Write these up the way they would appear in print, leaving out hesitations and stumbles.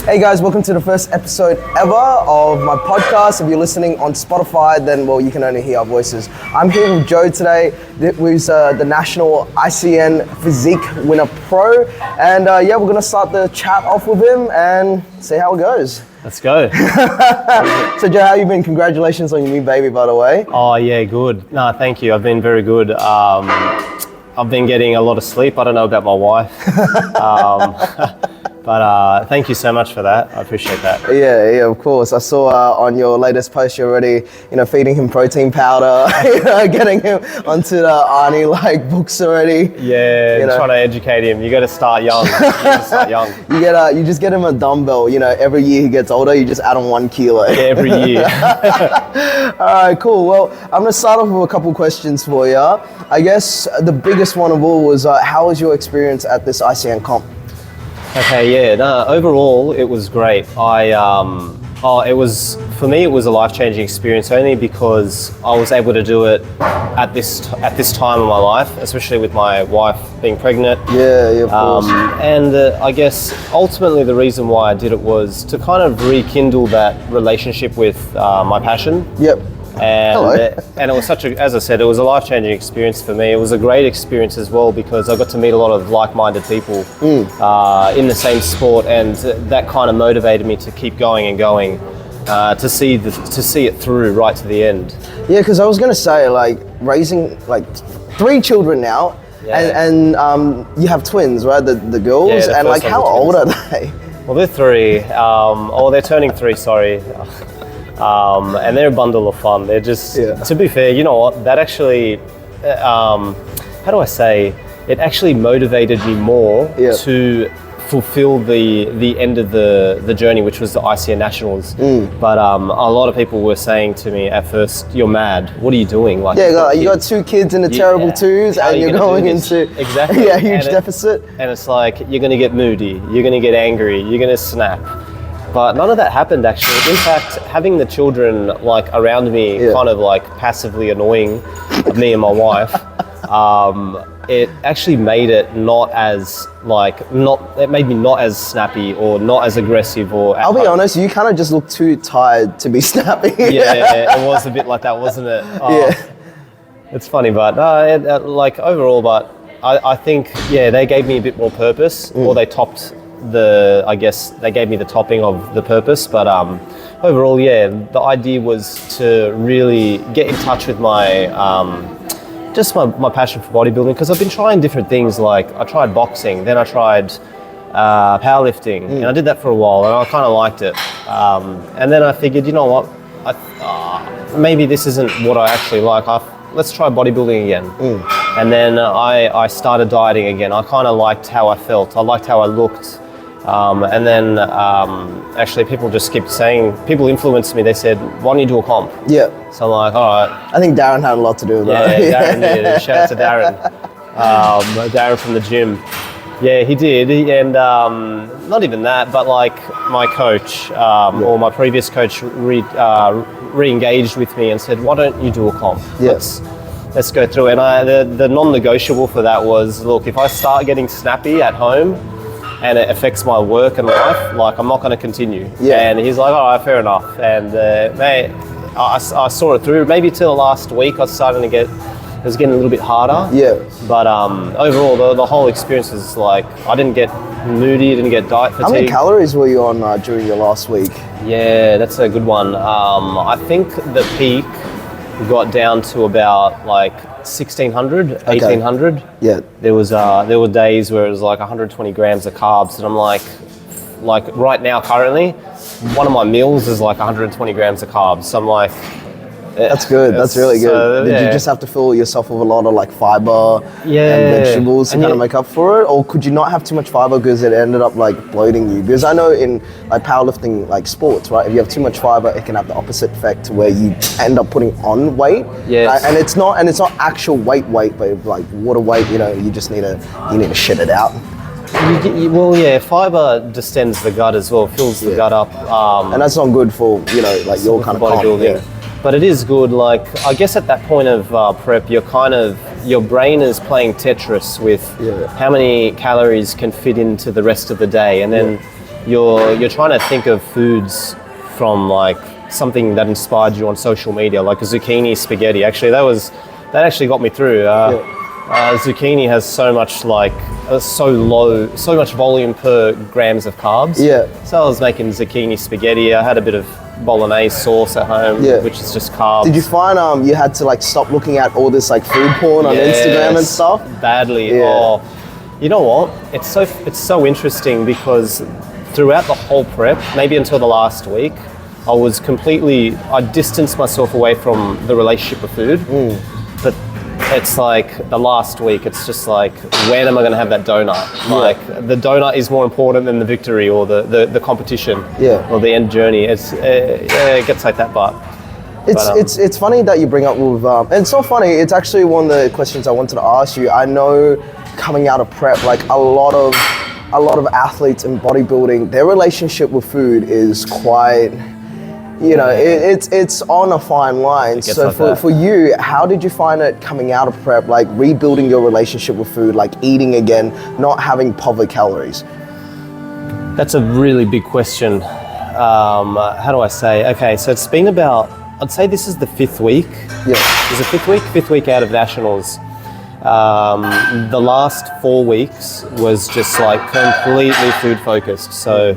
Hey guys, welcome to the first episode ever of my podcast. If you're listening on Spotify, then well, you can only hear our voices. I'm here with Joe today, who's the national ICN Physique winner pro. And yeah, we're gonna start the chat off with him and see how it goes. Let's go. So Joe, how you been? Congratulations on your new baby, by the way. Oh yeah, good. No, thank you. I've been very good. I've been getting a lot of sleep. I don't know about my wife. But thank you so much for that. I appreciate that. Yeah, of course. I saw on your latest post you're already, feeding him protein powder, getting him onto the Arnie books already. Yeah, trying to educate him. You got to start young. You just get him a dumbbell. Every year he gets older, you just add on 1 kilo. Yeah, every year. All right, cool. Well, I'm gonna start off with a couple questions for you. I guess the biggest one of all was how was your experience at this ICN comp? Okay, yeah. No, overall, it was great. It was a life-changing experience only because I was able to do it at this time of my life, especially with my wife being pregnant. Yeah, of course. And I guess ultimately the reason why I did it was to kind of rekindle that relationship with my passion. Yep. And it was as I said, it was a life-changing experience for me. It was a great experience as well because I got to meet a lot of like-minded people in the same sport, and that kind of motivated me to keep going and going, to see it through right to the end. Yeah, because I was gonna say raising 3 children now, and you have twins, right? The girls, yeah, and how old are they? Well, they're 3. They're turning 3. Sorry. And they're a bundle of fun. They're just, to be fair, you know what? That actually, how do I say? It actually motivated me more to fulfill the end of the journey, which was the ICN Nationals. But a lot of people were saying to me at first, "You're mad. What are you doing?" You got 2 kids in the terrible 2s, and you're going into a huge deficit. And it's like you're going to get moody, you're going to get angry, you're going to snap. But none of that happened actually. In fact, having the children around me, kind of passively annoying me and my wife, it actually made it it made me not as snappy or not as aggressive or. I'll be honest, you kind of just look too tired to be snappy. Yeah, it was a bit like that, wasn't it? It's funny, but overall, but I think they gave me a bit more purpose, or they topped. They gave me the topping of the purpose, but overall, the idea was to really get in touch with my my passion for bodybuilding, because I've been trying different things. I tried boxing, then I tried powerlifting, and I did that for a while, and I kind of liked it. And then I figured, you know what, maybe this isn't what I actually like. Let's try bodybuilding again. And then I started dieting again. I kind of liked how I felt. I liked how I looked. And then actually people just kept saying, people influenced me. They said, why don't you do a comp? Yeah. So I'm like, all right. I think Darren had a lot to do with that. Yeah, Darren, shout out to Darren. Darren from the gym. Yeah, he did. And not even that, but my coach or my previous coach re-engaged with me and said, why don't you do a comp? Yes. Let's go through it. And the non-negotiable for that was, look, if I start getting snappy at home and it affects my work and life, I'm not going to continue. Yeah. And he's like, all right, fair enough. And mate, I saw it through. Maybe till last week I was starting to it was getting a little bit harder. Yeah. But overall, the whole experience was I didn't get moody, didn't get diet fatigue. How many calories were you on during your last week? Yeah, that's a good one. I think the peak got down to about 1,600, 1,800. Yeah. There were days where it was 120 grams of carbs, and I'm like right now currently, one of my meals is 120 grams of carbs. So I'm like, that's good. That's really good. Did you just have to fill yourself with a lot of fiber and vegetables to kind of make up for it, or could you not have too much fiber because it ended up bloating you? Because I know in powerlifting sports, right? If you have too much fiber, it can have the opposite effect to where you end up putting on weight. Yes. And it's not actual weight, but water weight. You just need to shit it out. Fiber distends the gut as well, fills the gut up. And that's not good for your kind of bodybuilding. But it is good, I guess at that point of prep, your brain is playing Tetris with how many calories can fit into the rest of the day. And then you're trying to think of foods from like something that inspired you on social media, like a zucchini spaghetti. Actually, that actually got me through. Zucchini has so much so much volume per grams of carbs. Yeah. So I was making zucchini spaghetti. I had a bit of bolognese sauce at home, which is just carbs. Did you find you had to like stop looking at all this like food porn on Instagram and stuff? Badly. Yeah. Oh, you know what? It's so interesting because throughout the whole prep, maybe until the last week, I distanced myself away from the relationship with food. But it's like the last week, it's just like, when am I going to have that donut? Like the donut is more important than the victory or the competition or the end journey. It gets like that, but it's funny that you bring up with, and it's so funny, it's actually one of the questions I wanted to ask you. I know coming out of prep, like a lot of athletes in bodybuilding, their relationship with food is quite, it's on a fine line. So like for you, how did you find it coming out of prep, like rebuilding your relationship with food, like eating again, not having public calories? That's a really big question. How do I say? Okay, so it's been about, I'd say this is the 5th week. Yeah. Is it 5th week? 5th week out of nationals. The last 4 weeks was just like completely food focused. So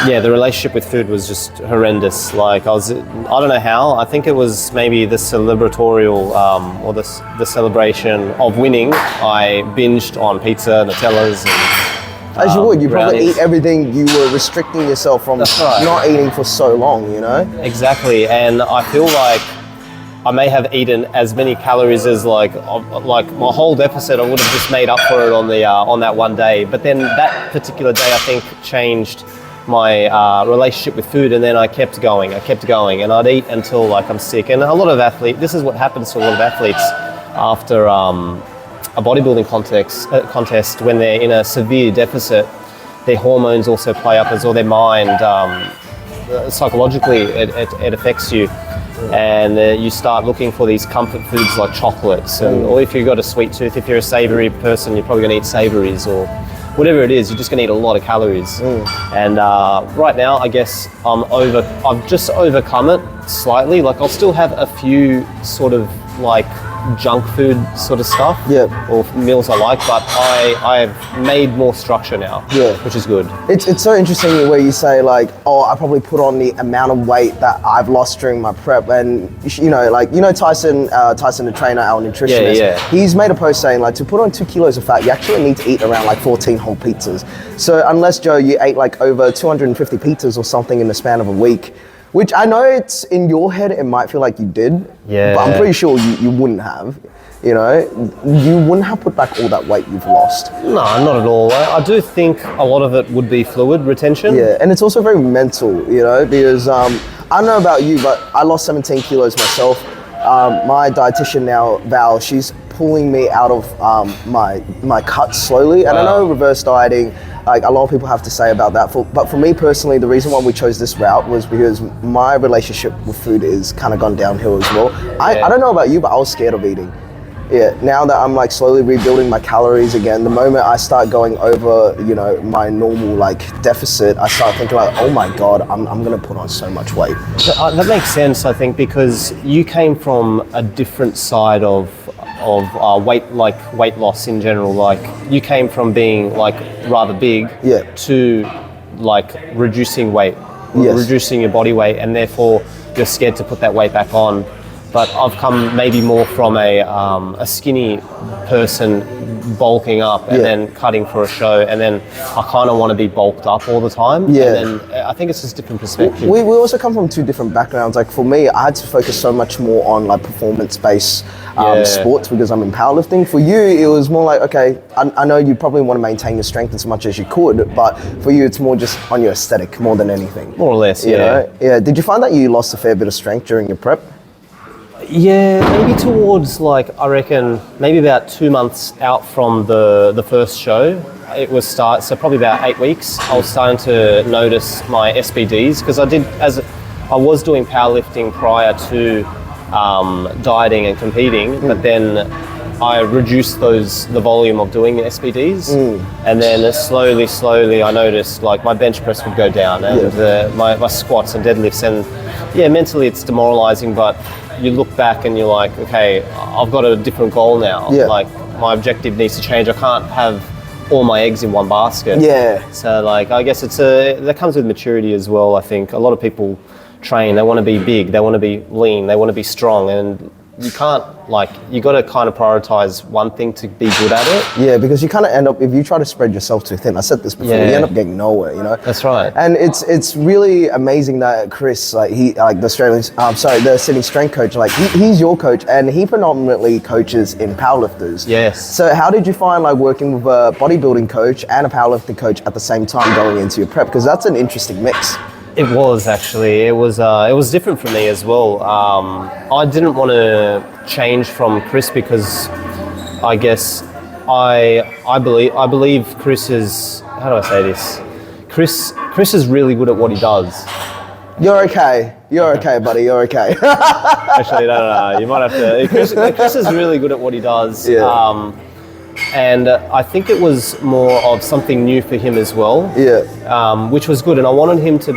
yeah, the relationship with food was just horrendous. Like I don't know how, I think it was maybe the celebratorial or the celebration of winning. I binged on pizza, Nutellas, and as you would, you probably eat everything. You were restricting yourself from not eating for so long, Exactly, and I feel like I may have eaten as many calories as like my whole deficit. I would have just made up for it on that one day. But then that particular day, I think, changed my relationship with food, and then I kept going, and I'd eat until like I'm sick. And a lot of athletes, this is what happens to a lot of athletes after a bodybuilding contest when they're in a severe deficit. Their hormones also play up as well, their mind. Psychologically, it affects you. And you start looking for these comfort foods like chocolates, or if you've got a sweet tooth, if you're a savoury person, you're probably going to eat savouries, or whatever it is, you're just going to eat a lot of calories. And right now, I guess I've just overcome it slightly. Like I'll still have a few sort of like junk food sort of stuff, or meals I like, but I've made more structure now, which is good. It's so interesting the way you say like, oh, I probably put on the amount of weight that I've lost during my prep, and Tyson the trainer, our nutritionist, he's made a post saying like to put on 2 kilos of fat, you actually need to eat around like 14 whole pizzas. So unless, Joe, you ate like over 250 pizzas or something in the span of a week, which I know it's in your head, it might feel like you did, but I'm pretty sure you wouldn't have, you wouldn't have put back all that weight you've lost. No, not at all. I do think a lot of it would be fluid retention. Yeah, and it's also very mental, because I don't know about you, but I lost 17 kilos myself. My dietitian now, Val, she's pulling me out of my cuts slowly, and I know reverse dieting, like a lot of people have to say about that, but for me personally, the reason why we chose this route was because my relationship with food is kind of gone downhill as well. I don't know about you, but I was scared of eating. Yeah, now that I'm like slowly rebuilding my calories again, the moment I start going over, my normal like deficit, I start thinking like, oh my God, I'm gonna put on so much weight. That makes sense, I think, because you came from a different side of weight loss in general. Like you came from being like rather big to like reducing weight, reducing your body weight, and therefore you're scared to put that weight back on. But I've come maybe more from a skinny person bulking up and then cutting for a show, and then I kind of want to be bulked up all the time. Yeah. And then I think it's just different perspective. We also come from 2 different backgrounds. Like for me, I had to focus so much more on like performance-based sports because I'm in powerlifting. For you, it was more like, okay, I know you probably want to maintain your strength as much as you could, but for you, it's more just on your aesthetic more than anything. More or less, Yeah. Did you find that you lost a fair bit of strength during your prep? Yeah, maybe towards like, I reckon maybe about 2 months out from the first show, so probably about 8 weeks, I was starting to notice my SBDs, because I was doing powerlifting prior to dieting and competing, but then I reduced the volume of doing SPDs, and then slowly I noticed like my bench press would go down, and my squats and deadlifts, and mentally it's demoralizing, but you look back and you're like, okay, I've got a different goal now. Like my objective needs to change. I can't have all my eggs in one basket. So like, I guess that comes with maturity as well. I think a lot of people train, they want to be big, they want to be lean, they want to be strong, and you can't, like, you got to kind of prioritize one thing to be good at it. Yeah, because you kind of end up, if you try to spread yourself too thin, I said this before, you end up getting nowhere, you know? That's right. And it's really amazing that Chris, like the Sydney strength coach, like he's your coach, and he predominantly coaches in powerlifters. Yes. So how did you find like working with a bodybuilding coach and a powerlifting coach at the same time going into your prep? Because that's an interesting mix. It was actually. It was different for me as well. I didn't want to change from Chris because I guess I believe Chris is, how do I say this? Chris is really good at what he does. You're okay. You're okay, buddy. You're okay. Actually, no. You might have to. Chris is really good at what he does. Yeah. And I think it was more of something new for him as well. Which was good. And I wanted him to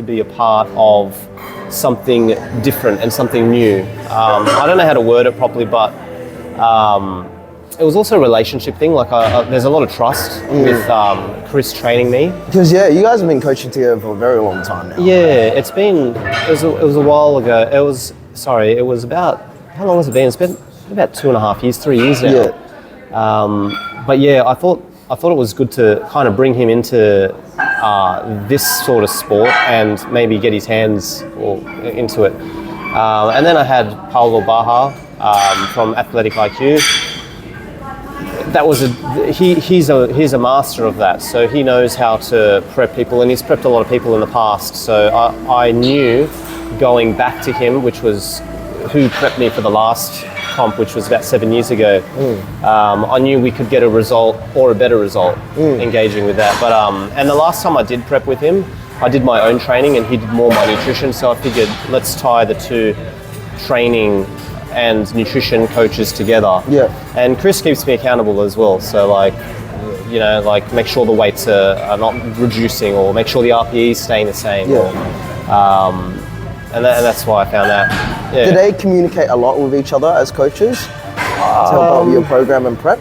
be a part of something different and something new. I don't know how to word it properly, but it was also a relationship thing. Like there's a lot of trust with Chris training me. Because you guys have been coaching together for a very long time now. Yeah, it was a while ago. It was about, how long has it been? It's been about 2.5 years, 3 years now. But I thought it was good to kind of bring him into this sort of sport and maybe get his hands into it. And then I had Paulo Baja from Athletic IQ. That was he's a master of that, so he knows how to prep people, and he's prepped a lot of people in the past. So I knew going back to him, which was who prepped me for the last comp, which was about 7 years ago. I knew we could get a result or a better result engaging with that. But and the last time I did prep with him, I did my own training and he did more my nutrition. So I figured let's tie the two, training and nutrition coaches together. And Chris keeps me accountable as well. So like, make sure the weights are not reducing, or make sure the RPE is staying the same. And that's why I found that. Do they communicate a lot with each other as coaches to help out with your program and prep?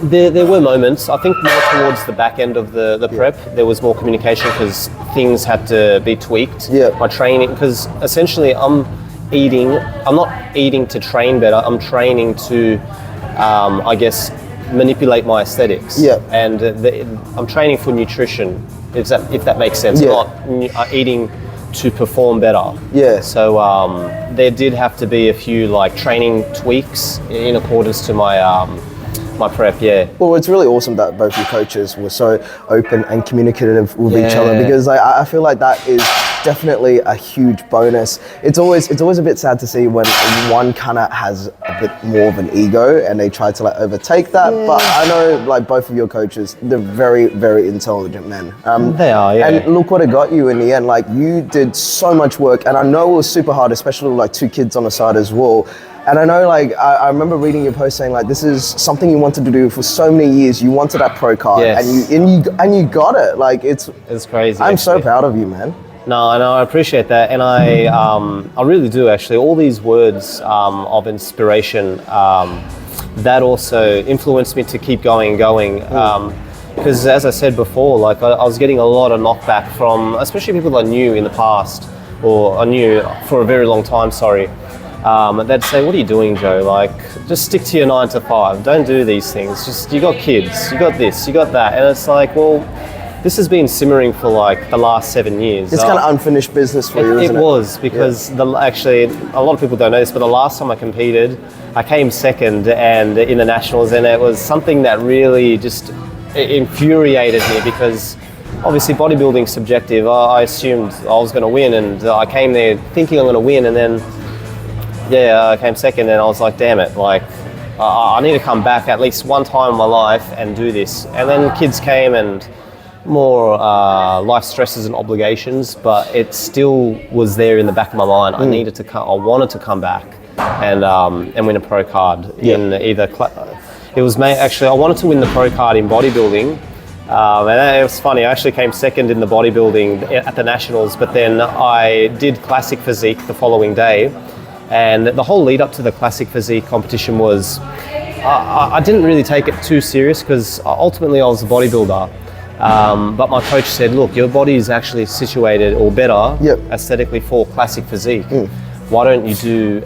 There were moments. I think more towards the back end of the prep, there was more communication because things had to be tweaked. My training, because essentially I'm not eating to train better. I'm training to, I guess, manipulate my aesthetics. And I'm training for nutrition, if that makes sense. I'm not eating to perform better. So there did have to be a few like training tweaks in accordance to my my prep. Well, it's really awesome that both your coaches were so open and communicative with each other, because I feel like that is definitely a huge bonus. It's always a bit sad to see when one kind of has a bit more of an ego and they try to like overtake that. But I know like both of your coaches, they're very, very intelligent men. They are, And look what it got you in the end. Like you did so much work, and I know it was super hard, especially with like 2 kids on the side as well. And I know, like, I remember reading your post saying, like, this is something you wanted to do for so many years. You wanted that pro card, and you got it. Like, it's crazy. I'm so proud of you, man. No, I appreciate that, and I really do actually. All these words of inspiration that also influenced me to keep going. Because as I said before, like I was getting a lot of knockback from, especially people I knew in the past, or I knew for a very long time. They'd say, "What are you doing, Joe? Like, just stick to your 9 to 5. Don't do these things. Just, you got kids, you got this, you got that." And it's like, well, this has been simmering for like the last 7 years. It's kind of unfinished business for you, isn't it? It was, because actually, a lot of people don't know this, but the last time I competed, I came second and in the nationals, and it was something that really just infuriated me, because obviously bodybuilding's subjective. I assumed I was going to win, and I came there thinking I'm going to win, and then I came second, and I was like, damn it, like I need to come back at least one time in my life and do this. And then kids came and more life stresses and obligations, but it still was there in the back of my mind. I wanted to come back. and win a pro card in either. It was actually I wanted to win the pro card in bodybuilding. And it was funny, I actually came second in the bodybuilding at the Nationals, but then I did Classic Physique the following day. And the whole lead up to the Classic Physique competition was, I didn't really take it too serious because ultimately I was a bodybuilder. But my coach said, look, your body is actually situated or better aesthetically for Classic Physique. Why don't you do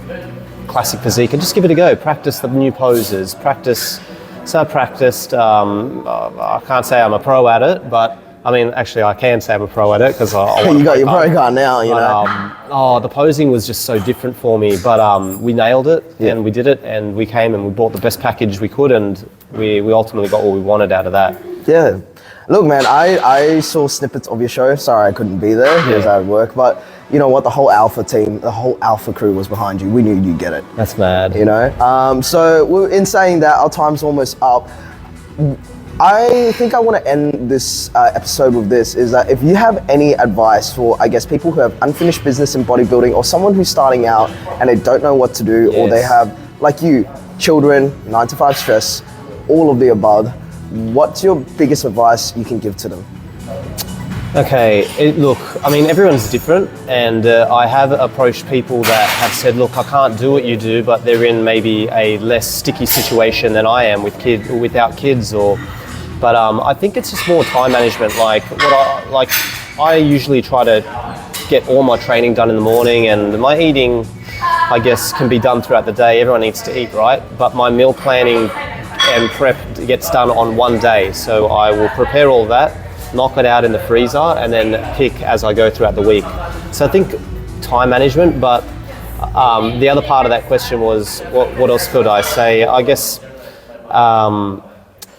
Classic Physique and just give it a go? Practice the new poses, practice. So I practiced, I can't say I'm a pro at it, but I mean, actually I can say I'm a pro at it because you got your pro card now, you know. The posing was just so different for me, but we nailed it and we did it, and we came and we bought the best package we could, and we ultimately got what we wanted out of that. Yeah. Look, man, I saw snippets of your show. Sorry I couldn't be there because I had work, but you know what? The whole Alpha team, the whole Alpha crew was behind you. We knew you'd get it. That's mad. You know? So in saying that, our time's almost up. I think I want to end this episode with this, is that if you have any advice for, I guess, people who have unfinished business in bodybuilding, or someone who's starting out and they don't know what to do, or they have, like you, children, 9-to-5 stress, all of the above, what's your biggest advice you can give to them? Okay, look, I mean, everyone's different, and I have approached people that have said, look, I can't do what you do, but they're in maybe a less sticky situation than I am without kids, but I think it's just more time management. I usually try to get all my training done in the morning, and my eating, I guess, can be done throughout the day. Everyone needs to eat, right? But my meal planning and prep gets done on one day, so I will prepare all that, knock it out in the freezer, and then pick as I go throughout the week. So I think time management, but the other part of that question was, what else could I say? I guess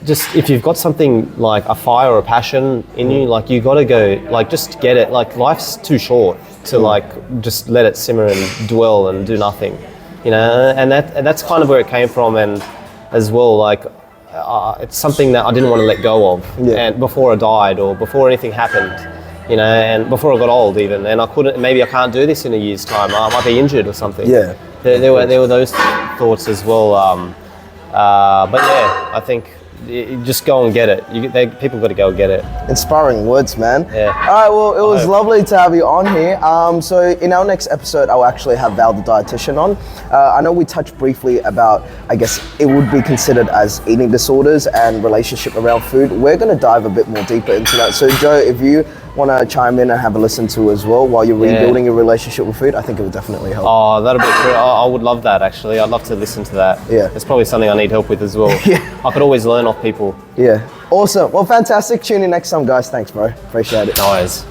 just if you've got something like a fire or a passion in you, like you gotta go, like just get it. Like life's too short to like just let it simmer and dwell and do nothing, you know. And that's kind of where it came from, and as well, like it's something that I didn't want to let go of, and before I died or before anything happened, you know, and before I got old even, and I couldn't. Maybe I can't do this in a year's time. I might be injured or something. Yeah, there were those thoughts as well. But yeah, I think you just go and get it. People got to go and get it. Inspiring words, man. Yeah. All right, well, it was lovely to have you on here. So in our next episode, I'll actually have Val the dietitian on. I know we touched briefly about, I guess, it would be considered as eating disorders and relationship around food. We're going to dive a bit more deeper into that. So Joe, if you want to chime in and have a listen to as well while you're rebuilding your relationship with food, I think it would definitely help. Oh, that'll be great. I would love that, actually. I'd love to listen to that. Yeah. It's probably something I need help with as well. I could always learn off people. Yeah. Awesome. Well, fantastic. Tune in next time, guys. Thanks, bro. Appreciate it. No worries.